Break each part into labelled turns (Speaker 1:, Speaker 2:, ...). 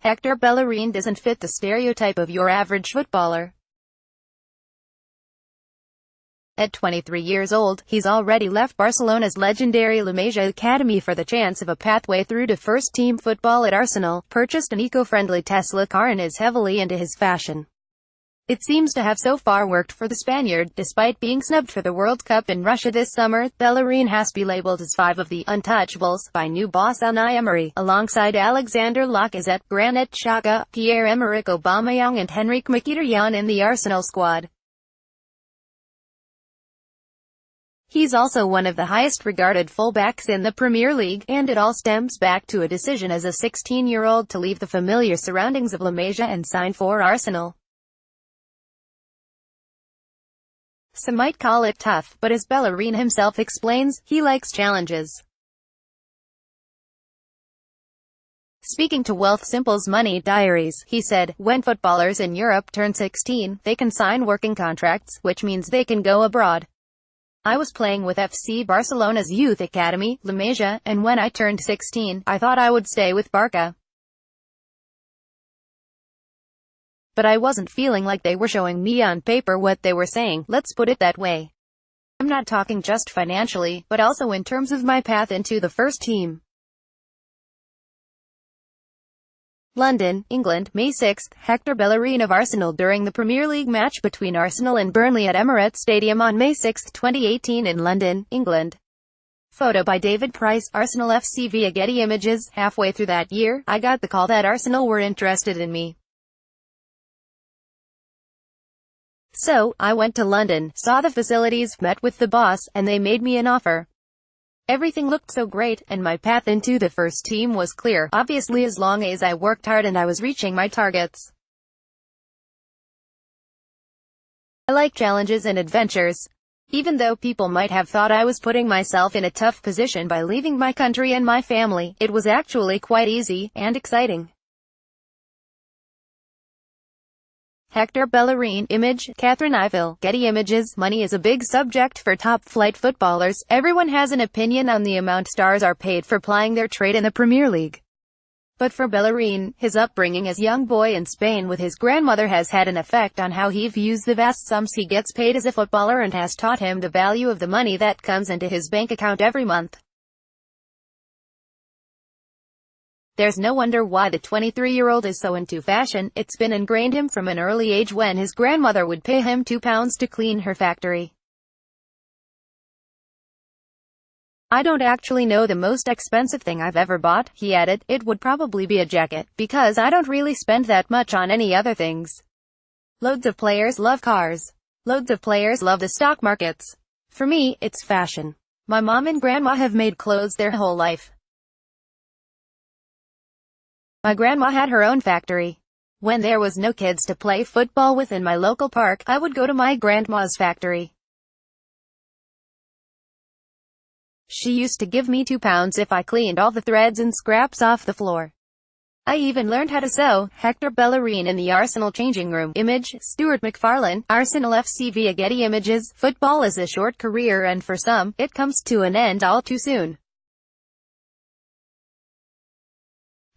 Speaker 1: Hector Bellerin doesn't fit the stereotype of your average footballer. At 23 years old, he's already left Barcelona's legendary La Masia academy for the chance of a pathway through to first-team football at Arsenal, purchased an eco-friendly Tesla car and is heavily into his fashion. It seems to have so far worked for the Spaniard. Despite being snubbed for the World Cup in Russia this summer, Bellerin has to be labelled as 5 of the untouchables by new boss Unai Emery, alongside Alexander Lacazette, Granit Xhaka, Pierre-Emerick Aubameyang and Henrikh Mkhitaryan in the Arsenal squad. He's also one of the highest-regarded fullbacks in the Premier League, and it all stems back to a decision as a 16-year-old to leave the familiar surroundings of La Masia and sign for Arsenal. Some might call it tough, but as Bellerin himself explains, he likes challenges. Speaking to Wealthsimple's Money Diaries, he said, "When footballers in Europe turn 16, they can sign working contracts, which means they can go abroad. I was playing with FC Barcelona's youth academy, La Masia, and when I turned 16, I thought I would stay with Barca. But I wasn't feeling like they were showing me on paper what they were saying, let's put it that way. I'm not talking just financially, but also in terms of my path into the first team." London, England, May 6. Hector Bellerin of Arsenal during the Premier League match between Arsenal and Burnley at Emirates Stadium on May 6, 2018 in London, England. Photo by David Price, Arsenal FC via Getty Images. Halfway through that year, I got the call that Arsenal were interested in me. So, I went to London, saw the facilities, met with the boss, and they made me an offer. Everything looked so great, and my path into the first team was clear, obviously as long as I worked hard and I was reaching my targets. I like challenges and adventures. Even though people might have thought I was putting myself in a tough position by leaving my country and my family, it was actually quite easy, and exciting. Hector Bellerin. Image, Catherine Iville. Getty Images. Money is a big subject for top-flight footballers. Everyone has an opinion on the amount stars are paid for plying their trade in the Premier League. But for Bellerin, his upbringing as a young boy in Spain with his grandmother has had an effect on how he views the vast sums he gets paid as a footballer and has taught him the value of the money that comes into his bank account every month. There's no wonder why the 23-year-old is so into fashion. It's been ingrained him from an early age when his grandmother would pay him £2 to clean her factory. "I don't actually know the most expensive thing I've ever bought," he added. "It would probably be a jacket, because I don't really spend that much on any other things. Loads of players love cars. Loads of players love the stock markets. For me, it's fashion. My mom and grandma have made clothes their whole life. My grandma had her own factory. When there was no kids to play football with in my local park, I would go to my grandma's factory. She used to give me £2 if I cleaned all the threads and scraps off the floor. I even learned how to sew." Hector Bellerin in the Arsenal changing room. Image, Stuart McFarlane. Arsenal FC via Getty Images. Football is a short career and for some, it comes to an end all too soon.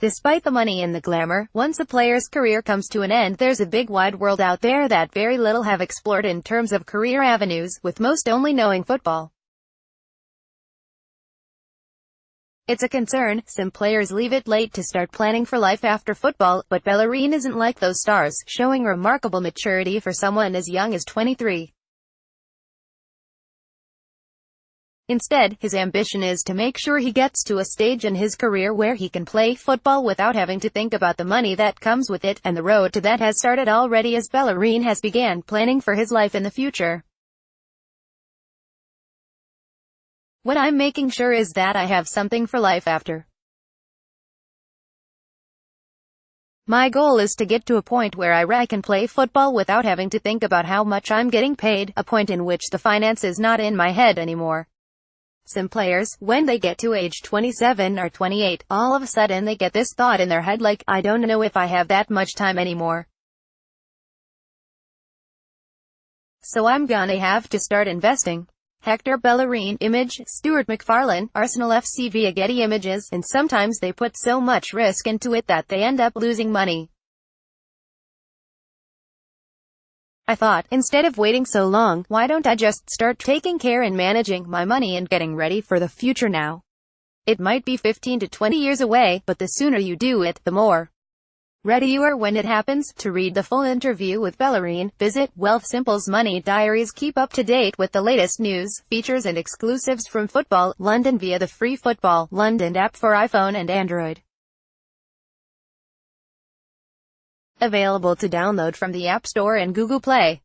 Speaker 1: Despite the money and the glamour, once a player's career comes to an end, there's a big wide world out there that very little have explored in terms of career avenues, with most only knowing football. It's a concern. Some players leave it late to start planning for life after football, but Bellerin isn't like those stars, showing remarkable maturity for someone as young as 23. Instead, his ambition is to make sure he gets to a stage in his career where he can play football without having to think about the money that comes with it, and the road to that has started already as Bellerin has began planning for his life in the future. "What I'm making sure is that I have something for life after. My goal is to get to a point where I can play football without having to think about how much I'm getting paid, a point in which the finance is not in my head anymore." Some players, when they get to age 27 or 28, all of a sudden they get this thought in their head like, "I don't know if I have that much time anymore. So I'm gonna have to start investing." Hector Bellerin, image, Stuart McFarlane, Arsenal FC via Getty Images, and sometimes they put so much risk into it that they end up losing money. I thought, instead of waiting so long, why don't I just start taking care and managing my money and getting ready for the future now? It might be 15 to 20 years away, but the sooner you do it, the more ready you are when it happens. To read the full interview with Bellerin, visit Wealthsimple's Money Diaries. Keep up to date with the latest news, features and exclusives from Football London via the free Football London app for iPhone and Android. Available to download from the App Store and Google Play.